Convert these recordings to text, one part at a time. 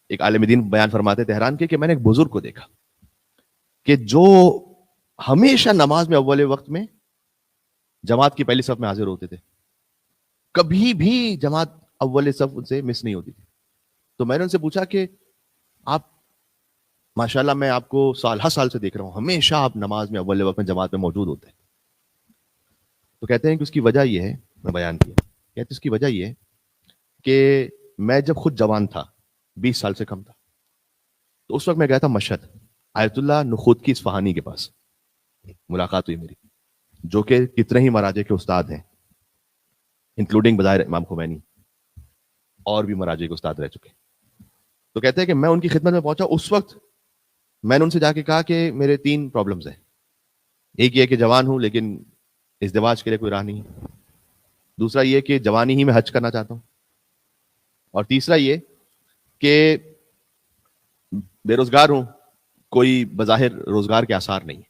ایک عالم دین بیان فرماتے تھے حیران کے کہ میں نے ایک بزرگ کو دیکھا کہ جو ہمیشہ نماز میں اول وقت میں جماعت کی پہلی صف میں حاضر ہوتے تھے، کبھی بھی جماعت اول صف ان سے مس نہیں ہوتی تھی. تو میں نے ان سے پوچھا کہ آپ ماشاءاللہ میں آپ کو سال ہر سال سے دیکھ رہا ہوں، ہمیشہ آپ نماز میں اول وقت میں جماعت میں موجود ہوتے ہیں. تو کہتے ہیں کہ اس کی وجہ یہ ہے، میں بیان کیا، کہتے اس کی وجہ یہ ہے کہ میں جب خود جوان تھا، 20 سال سے کم تھا، تو اس وقت میں گیا تھا مشہد، آیت اللہ نخود کی اصفہانی کے پاس ملاقات ہوئی میری، جو کہ کتنے ہی مراجع کے استاد ہیں، انکلوڈنگ بظاہر امام خمینی، اور بھی مراجع کے استاد رہ چکے. تو کہتے ہیں کہ میں ان کی خدمت میں پہنچا. اس وقت میں نے ان سے جا کے کہا کہ میرے 3 پرابلمز ہیں. ایک یہ کہ جوان ہوں لیکن ازدواج کے لیے کوئی راہ نہیں ہے. دوسرا یہ کہ جوانی ہی میں حج کرنا چاہتا ہوں. اور تیسرا یہ کہ بے روزگار ہوں، کوئی بظاہر روزگار کے آثار نہیں.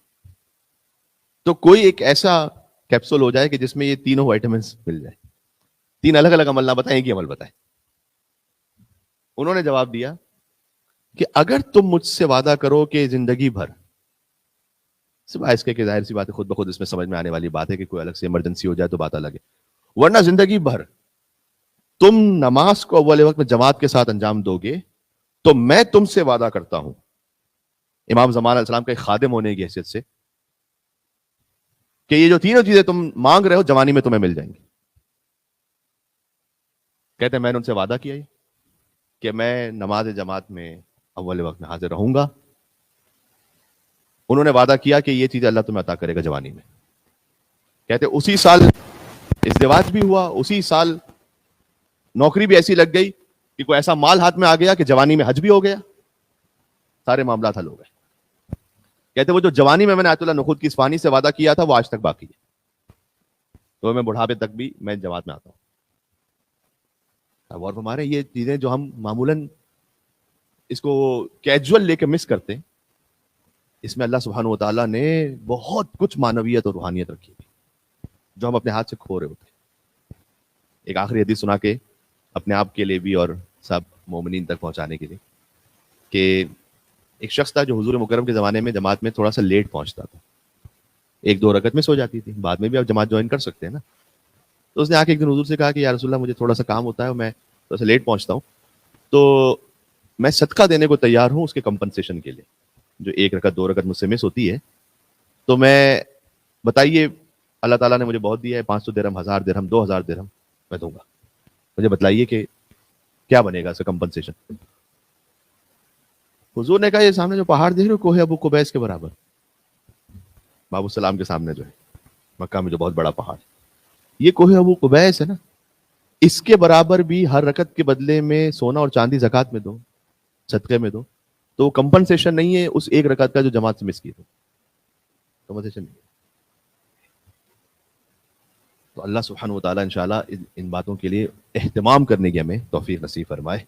تو کوئی ایک ایسا کیپسول ہو جائے کہ جس میں یہ تینوں وائٹامنس مل جائے. 3 الگ الگ عمل نہ بتائیں، ایک ہی عمل بتائیں. انہوں نے جواب دیا کہ اگر تم مجھ سے وعدہ کرو کہ زندگی بھر، سوائے اس کے کہ ظاہر سی بات ہے خود بخود اس میں سمجھ میں آنے والی بات ہے کہ کوئی الگ سے ایمرجنسی ہو جائے تو بات الگ ہے، ورنہ زندگی بھر تم نماز کو اول وقت میں جماعت کے ساتھ انجام دو گے تو میں تم سے وعدہ کرتا ہوں امام زمان علیہ السلام کا ایک خادم ہونے کی حیثیت سے کہ یہ جو تینوں چیزیں تم مانگ رہے ہو جوانی میں تمہیں مل جائیں گی. کہتے ہیں میں نے ان سے وعدہ کیا کہ میں نماز جماعت میں اول وقت میں حاضر رہوں گا. انہوں نے وعدہ کیا کہ یہ چیز اللہ تمہیں عطا کرے گا جوانی میں. کہتے اسی سال ازدواج بھی ہوا، اسی سال نوکری بھی ایسی لگ گئی کہ کوئی ایسا مال ہاتھ میں آ گیا کہ جوانی میں حج بھی ہو گیا، سارے معاملات حل ہو گئے. کہتے وہ جو جوانی میں نے آیت اللہ نخود کی اصفہانی سے وعدہ کیا تھا وہ آج تک باقی ہے. تو میں بڑھاپے تک بھی میں جماعت میں آتا ہوں. اب اور ہمارے یہ چیزیں جو ہم معمولاً اس کو کیجول لے کے مس کرتے ہیں، اس میں اللہ سبحانہ وتعالیٰ نے بہت کچھ معنویت اور روحانیت رکھی ہے جو ہم اپنے ہاتھ سے کھو رہے ہوتے ہیں. ایک آخری حدیث سنا کے اپنے آپ کے لیے بھی اور سب مومنین تک پہنچانے کے لیے، کہ ایک شخص تھا جو حضور مکرم کے زمانے میں جماعت میں تھوڑا سا لیٹ پہنچتا تھا، 1-2 رکعت میں سو جاتی تھی، بعد میں بھی آپ جماعت جوائن کر سکتے ہیں نا. تو اس نے آ کے ایک دن حضور سے کہا کہ یا رسول اللہ مجھے تھوڑا سا کام ہوتا ہے اور میں تھوڑا سا لیٹ پہنچتا ہوں، تو میں صدقہ دینے کو تیار ہوں اس کے کمپنسیشن کے لیے، جو 1 رکعت 2 رکعت مجھ سے مس ہوتی ہے. تو میں بتائیے اللہ تعالیٰ نے مجھے بہت دیا ہے، 500 درہم، 1000 درہم، 2000 درہم میں دوں گا، مجھے بتلائیے کہ کیا بنے گا اس کا کمپنسیشن. حضور نے کہا یہ سامنے جو پہاڑ دیکھ رہے ہو کوہ ابو قبیس کے برابر، باب السلام کے سامنے جو ہے مکہ میں جو بہت بڑا پہاڑ، یہ کوہ ابو قبیس ہے نا، اس کے برابر بھی ہر رکعت کے بدلے میں سونا اور چاندی زکوٰۃ میں دو، صدقے میں دو. تو وہ کمپنسیشن نہیں ہے اس 1 رکعت کا جو جماعت سے مس کی، کمپنسیشن نہیں ہے. تو اللہ سبحانہ و تعالیٰ انشاءاللہ ان باتوں کے لیے اہتمام کرنے کی ہمیں توفیق نصیب فرمائے.